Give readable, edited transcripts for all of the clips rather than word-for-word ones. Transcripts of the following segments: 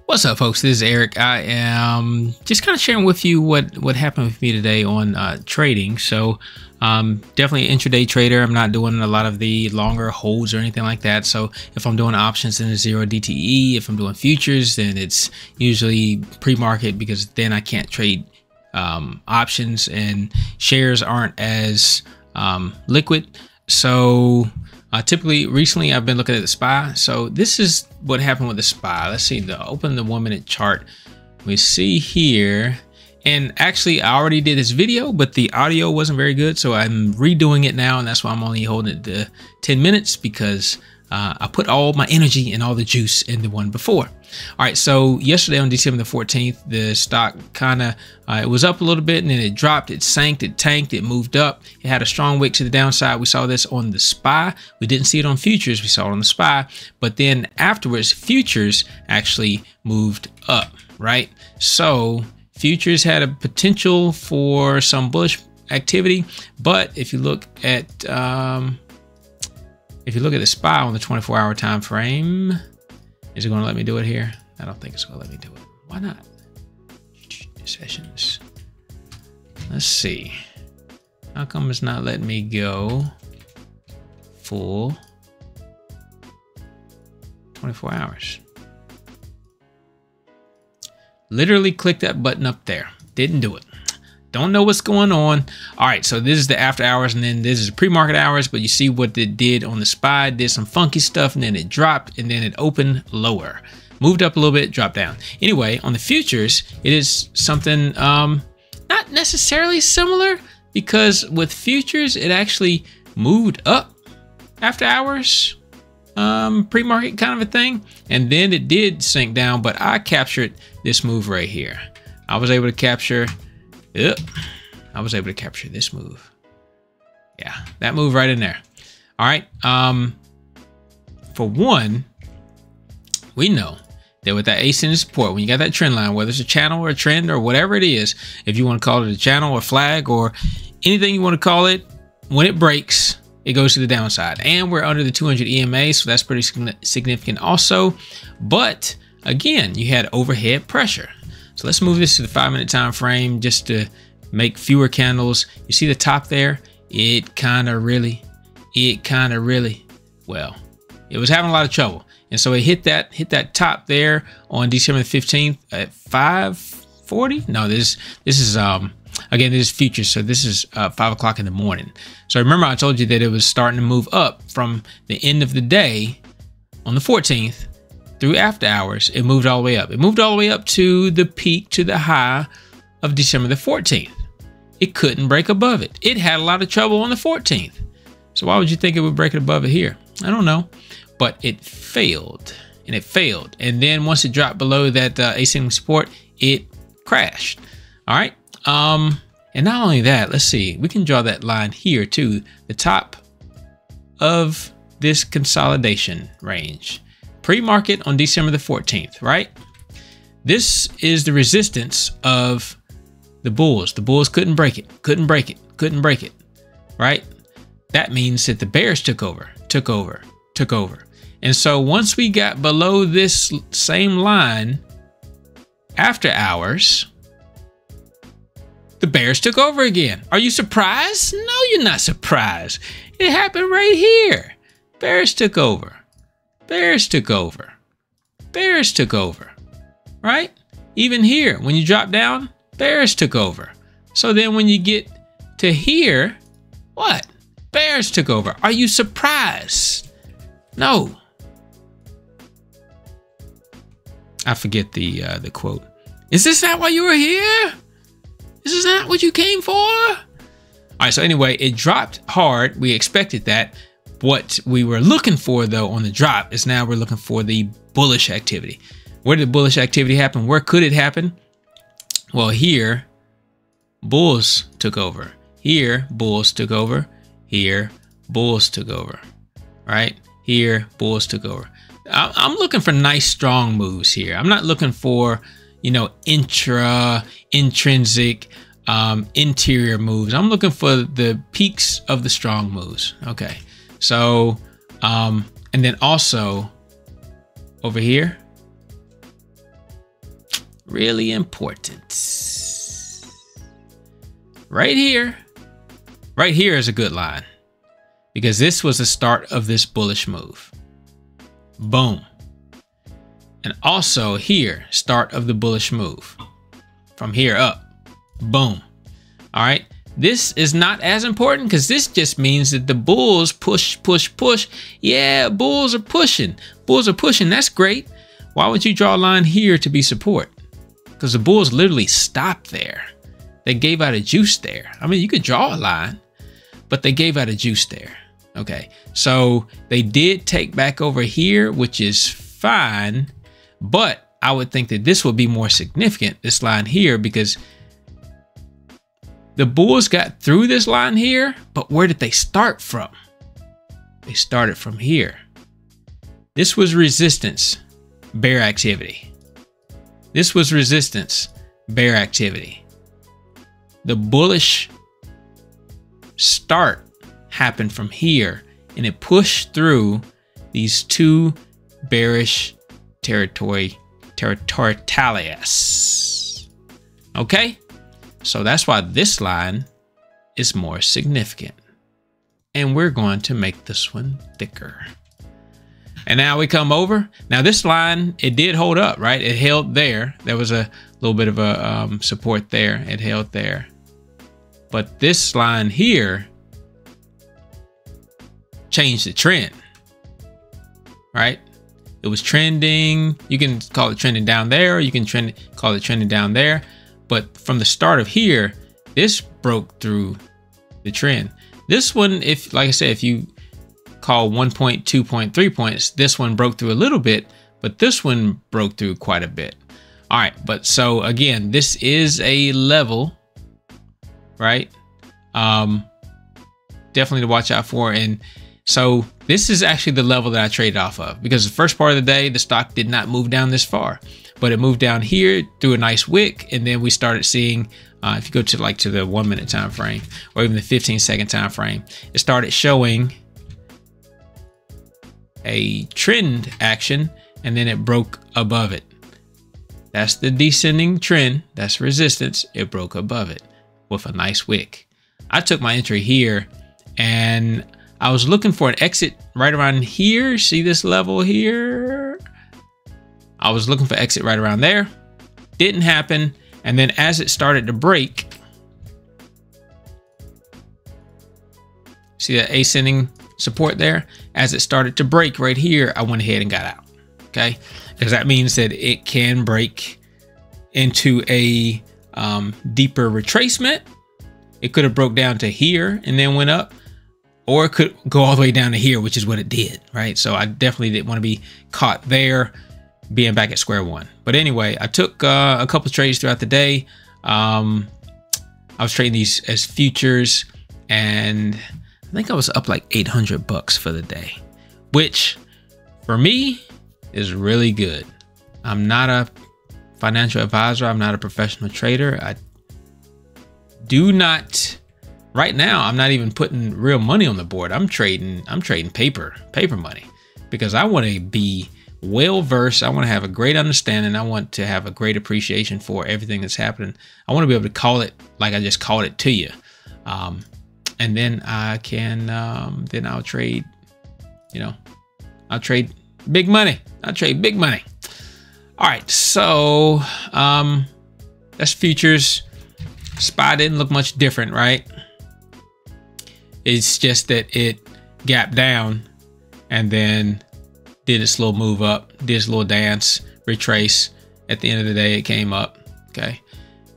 What's up, folks? This is Eric. I am just kind of sharing with you what happened with me today on trading. So definitely an intraday trader. I'm not doing a lot of the longer holds or anything like that. So if I'm doing options, then it's 0 DTE. If I'm doing futures, then it's usually pre-market, because then I can't trade options and shares aren't as liquid. So typically, recently, I've been looking at the SPY. So this is what happened with the SPY. Let's see, open the 1 minute chart. We see here, and actually I already did this video, but the audio wasn't very good. So I'm redoing it now, and that's why I'm only holding it to 10 minutes, because I put all my energy and all the juice in the one before. All right, so yesterday on December the 14th, the stock kind of, it was up a little bit, and then it dropped, it sank, it tanked, it moved up. It had a strong wick to the downside. We saw this on the SPY. We didn't see it on futures. We saw it on the SPY. But then afterwards, futures actually moved up, right? So futures had a potential for some bullish activity. But if you look at the SPY on the 24-hour time frame, is it going to let me do it here? I don't think it's going to let me do it. Why not? Sessions. Let's see. How come it's not letting me go full 24 hours? Literally click that button up there. Didn't do it. Don't know what's going on. All right, so this is the after hours, and then this is the pre-market hours, but you see what it did on the SPY. Did some funky stuff, and then it dropped, and then it opened lower. Moved up a little bit, dropped down. Anyway, on the futures, it is something not necessarily similar, because with futures, it actually moved up after hours, pre-market kind of a thing, and then it did sink down, but I captured this move right here. I was able to capture... Yep, I was able to capture this move. Yeah, that move right in there. All right. For one, we know that with that ascending support, when you got that trend line, whether it's a channel or a trend or whatever it is, if you want to call it a channel or flag or anything you want to call it, when it breaks, it goes to the downside. And we're under the 200 EMA, so that's pretty significant also. But again, you had overhead pressure. So let's move this to the 5 minute time frame just to make fewer candles. You see the top there? It kind of really, well, it was having a lot of trouble. And so it hit that top there on December 15th at 5:40. No, this is again, this is futures, so this is 5 o'clock in the morning. So remember, I told you that it was starting to move up from the end of the day on the 14th. Through after hours, it moved all the way up. It moved all the way up to the peak, to the high of December the 14th. It couldn't break above it. It had a lot of trouble on the 14th. So why would you think it would break it above it here? I don't know. But it failed, and it failed. And then once it dropped below that ascending support, it crashed. All right. And not only that, let's see. We can draw that line here too. The top of this consolidation range. Pre-market on December the 14th, right? This is the resistance of the bulls. The bulls couldn't break it, right? That means that the bears took over. And so once we got below this same line after hours, the bears took over again. Are you surprised? No, you're not surprised. It happened right here. Bears took over. Bears took over, right? Even here, when you drop down, bears took over. So then when you get to here, what? Bears took over. Are you surprised? No. I forget the quote. Is this not why you were here? Is this not what you came for? All right, so anyway, it dropped hard. We expected that. What we were looking for, though, on the drop is now we're looking for the bullish activity. Where did the bullish activity happen? Where could it happen? Well, here, bulls took over. Here, bulls took over. Here, bulls took over. Right? Here, bulls took over. I'm looking for nice, strong moves here. I'm not looking for, you know, intrinsic, interior moves. I'm looking for the peaks of the strong moves. Okay. So, and then also over here, really important. Right here is a good line because this was the start of this bullish move. Boom. And also here, start of the bullish move from here up. Boom. All right. This is not as important because this just means that the bulls push. Yeah, bulls are pushing. That's great. Why would you draw a line here to be support? Because the bulls literally stopped there. They gave out a juice there. I mean, you could draw a line, but they gave out a juice there. Okay, so they did take back over here, which is fine, but I would think that this would be more significant, this line here, because the bulls got through this line here, but where did they start from? They started from here. This was resistance, bear activity. This was resistance, bear activity. The bullish start happened from here, and it pushed through these two bearish territoriales. Okay, so that's why this line is more significant, and we're going to make this one thicker. And now we come over. Now this line, it did hold up, right? It held there. There was a little bit of a support there. It held there. But this line here changed the trend, right? It was trending. You can call it trending down there, or you can call it trending down there. But from the start of here, this broke through the trend. This one, if, like I said, if you call 1.2.3 points, this one broke through a little bit, but this one broke through quite a bit. All right, but so again, this is a level, right? Definitely to watch out for. And so this is actually the level that I traded off of, because the first part of the day, the stock did not move down this far, but it moved down here through a nice wick. And then we started seeing, if you go to like to the 1 minute time frame, or even the 15-second time frame, it started showing a trend action, and then it broke above it. That's the descending trend. That's resistance. It broke above it with a nice wick. I took my entry here, and I was looking for an exit right around here. See this level here? I was looking for exit right around there. Didn't happen. And then as it started to break, see that ascending support there? As it started to break right here, I went ahead and got out. Okay, because that means that it can break into a deeper retracement. It could have broke down to here and then went up, or it could go all the way down to here, which is what it did, right? So I definitely didn't want to be caught there, being back at square one. But anyway, I took a couple trades throughout the day. I was trading these as futures, and I think I was up like 800 bucks for the day, which for me is really good. I'm not a financial advisor. I'm not a professional trader. I do not, right now, I'm not even putting real money on the board. I'm trading paper money, because I want to be well versed. I want to have a great understanding. I want to have a great appreciation for everything that's happening. I want to be able to call it like I just called it to you. And then I can, then I'll trade, I'll trade big money. I'll trade big money. All right. So, that's futures. SPY didn't look much different, right? It's just that it gapped down and then did its little move up, did its little dance, retrace. At the end of the day, it came up. Okay.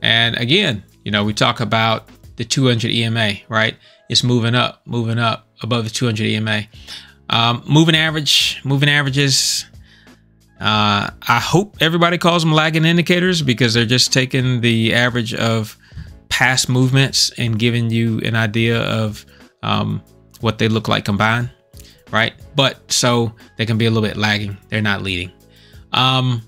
And again, we talk about the 200 EMA, right? It's moving up above the 200 EMA. Moving averages. I hope everybody calls them lagging indicators, because they're just taking the average of past movements and giving you an idea of what they look like combined, right? But so they can be a little bit lagging. They're not leading. But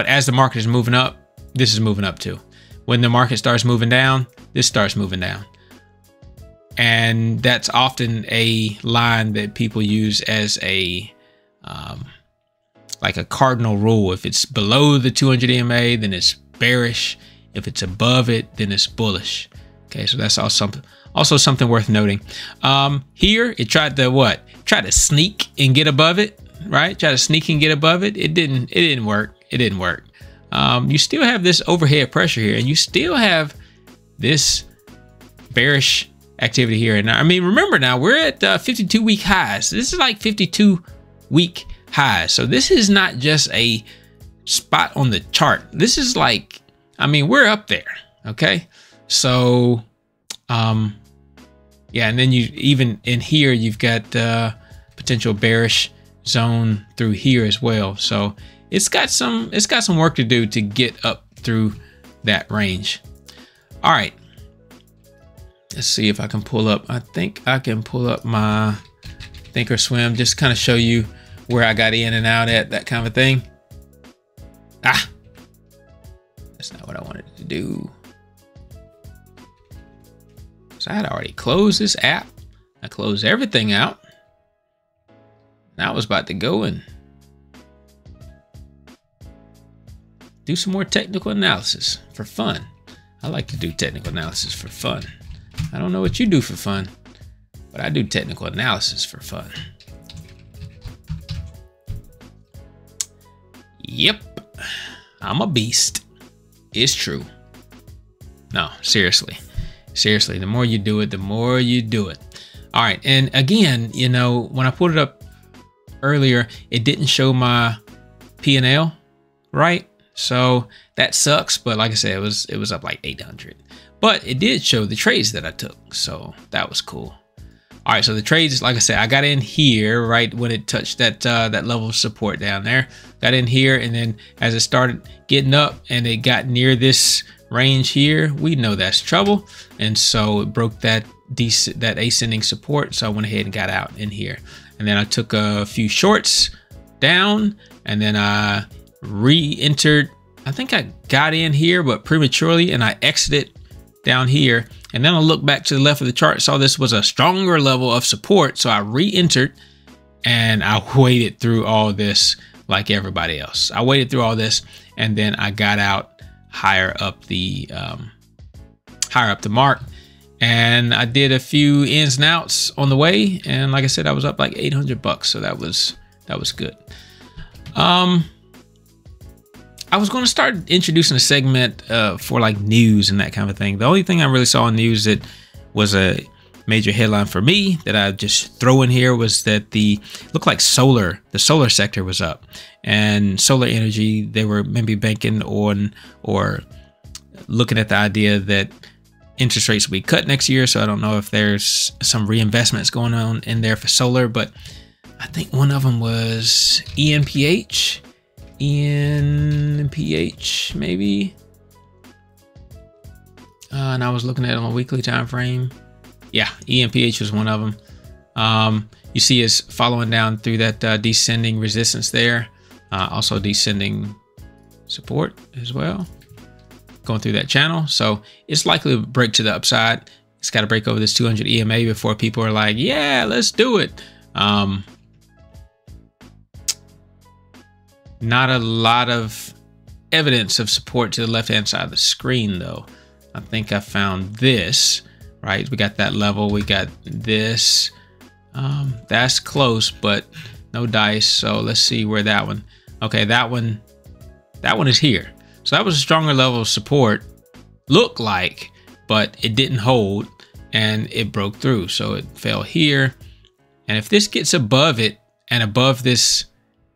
as the market is moving up, this is moving up too. When the market starts moving down, this starts moving down. And that's often a line that people use as a like a cardinal rule. If it's below the 200 EMA, then it's bearish. If it's above it, then it's bullish. Okay, so that's also something worth noting. Here it tried to what? Try to sneak and get above it, right? Try to sneak and get above it. It didn't work. It didn't work. You still have this overhead pressure here, and you still have this bearish activity here. And I mean, remember now we're at 52-week highs. This is like 52-week highs. So this is not just a spot on the chart. This is like, I mean, we're up there. Okay. So, yeah. And then you even in here, you've got potential bearish zone through here as well. So it's got some work to do to get up through that range. All right. Let's see if I can pull up. I think I can pull up my Thinkorswim, just kind of show you where I got in and out at, that kind of thing. Ah, that's not what I wanted to do. So I had already closed this app. I closed everything out. Now I was about to go and do some more technical analysis for fun. I like to do technical analysis for fun. I don't know what you do for fun, but I do technical analysis for fun. Yep, I'm a beast. It's true. No, seriously. Seriously, the more you do it, the more you do it. All right, and again, you know, when I pulled it up earlier, it didn't show my P&L, right? So that sucks, but like I said, it was up like 800. But it did show the trades that I took, so that was cool. All right, so the trades, like I said, I got in here right when it touched that that level of support down there. Got in here, and then as it started getting up and it got near this range here, we know that's trouble, and so it broke that ascending support. So I went ahead and got out in here, and then I took a few shorts down, and then I re-entered. I think I got in here, but prematurely, and I exited down here, and then I looked back to the left of the chart, saw this was a stronger level of support, so I re-entered, and I waited through all this like everybody else. I waited through all this, and then I got out higher up the mark, and I did a few ins and outs on the way, and like I said, I was up like 800 bucks, so that was good. I was going to start introducing a segment for like news and that kind of thing. The only thing I really saw in news that was a major headline for me that I just throw in here was that looked like the solar sector was up, and solar energy, they were maybe banking on or looking at the idea that interest rates will be cut next year. So I don't know if there's some reinvestments going on in there for solar, but I think one of them was ENPH maybe, and I was looking at it on a weekly time frame. Yeah, ENPH was one of them. You see it's following down through that descending resistance there, also descending support as well, going through that channel. So it's likely to break to the upside. It's got to break over this 200 EMA before people are like, yeah, let's do it. Not a lot of evidence of support to the left-hand side of the screen, though. I think I found this, right? We got that level. We got this. That's close, but no dice. So let's see where that one. Okay, that one is here. So that was a stronger level of support, looked like, but it didn't hold, and it broke through. So it fell here. And if this gets above it and above this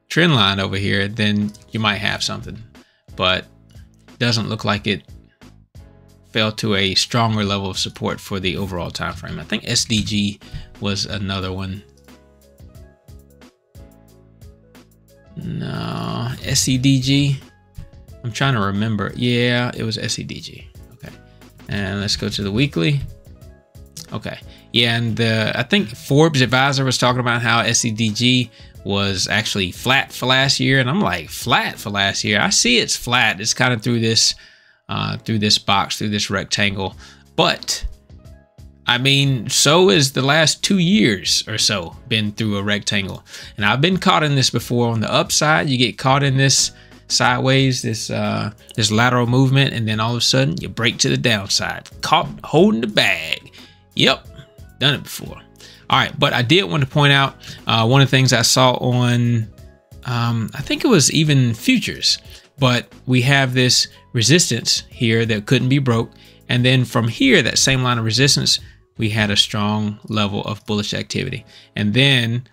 trend line over here, then you might have something, but doesn't look like it fell to a stronger level of support for the overall time frame. I think SDG was another one. No, SCDG. I'm trying to remember. Yeah, it was SCDG. Okay, and let's go to the weekly. Okay, yeah, and I think Forbes Advisor was talking about how SCDG was actually flat for last year, and I'm like, flat for last year? I see it's flat. It's kind of through this box, through this rectangle, but I mean, so is the last 2 years or so been through a rectangle. And I've been caught in this before. On the upside, you get caught in this sideways, this lateral movement, and then all of a sudden you break to the downside. Caught holding the bag. Yep, done it before. All right, but I did want to point out one of the things I saw on, I think it was even futures, but we have this resistance here that couldn't be broke. And then from here, that same line of resistance, we had a strong level of bullish activity. And then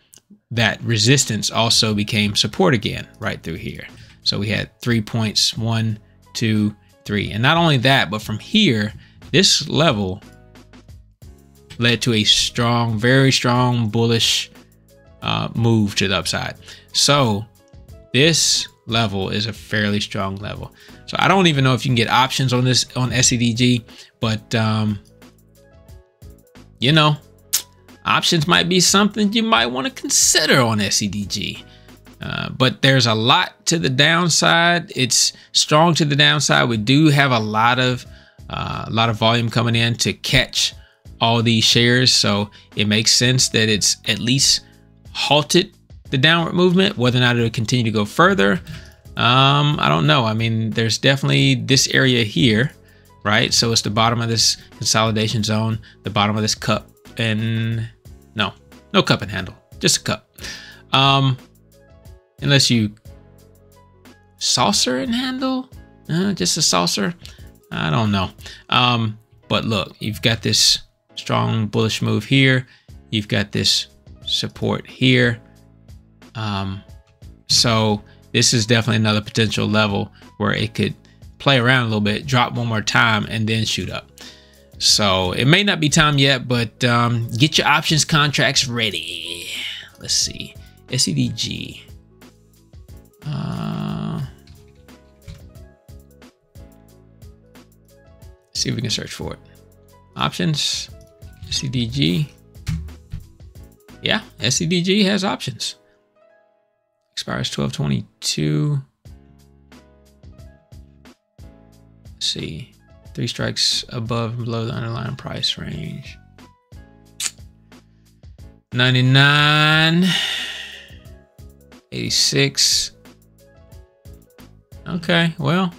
that resistance also became support again right through here. So we had 3 points, 1, 2, 3. And not only that, but from here, this level led to a strong, very strong bullish move to the upside. So this level is a fairly strong level. So I don't even know if you can get options on this on SCDG, but you know, options might be something you might want to consider on SCDG. But there's a lot to the downside. It's strong to the downside. We do have a lot of volume coming in to catch all these shares, so it makes sense that it's at least halted the downward movement. Whether or not it'll continue to go further, I don't know. I mean, there's definitely this area here, right? So it's the bottom of this consolidation zone, the bottom of this cup, and no cup and handle, just a cup. Unless you saucer and handle, just a saucer. I don't know. But look, you've got this strong bullish move here. You've got this support here. So this is definitely another potential level where it could play around a little bit, drop one more time, and then shoot up. So it may not be time yet, but get your options contracts ready. Let's see, SCDG. See if we can search for it. Options, SCDG. Yeah, SCDG has options. Expires 12/22. Let's see, 3 strikes above and below the underlying price range. 99, 86. Okay, well,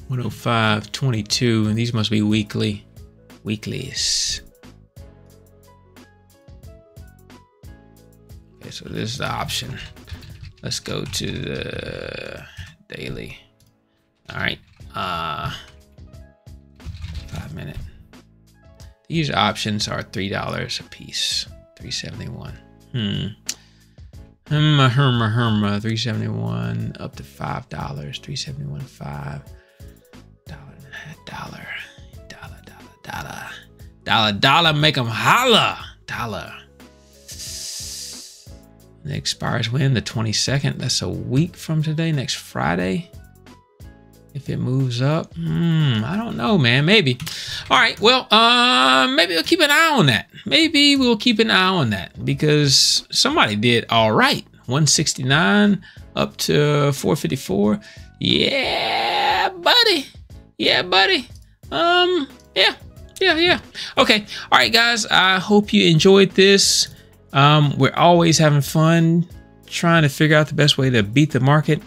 105.22, and these must be weeklies. Okay, so this is the option. Let's go to the daily. All right, 5 minute. These options are $3 a piece. 371. 371 up to $5. 371 $5. Dollar, make them holla. Dollar. And it expires when? The 22nd. That's a week from today, next Friday. If it moves up, I don't know, man. Maybe. All right. Well, maybe we'll keep an eye on that. Maybe we'll keep an eye on that because somebody did all right. 169 up to 454. Yeah, buddy. Yeah, buddy. Yeah. Okay. All right, guys. I hope you enjoyed this. We're always having fun trying to figure out the best way to beat the market.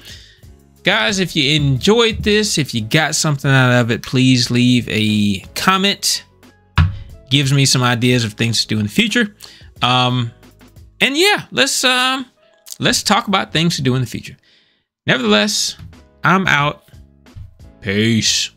Guys, if you enjoyed this, if you got something out of it, please leave a comment. Gives me some ideas of things to do in the future. And yeah, let's talk about things to do in the future. Nevertheless, I'm out. Peace.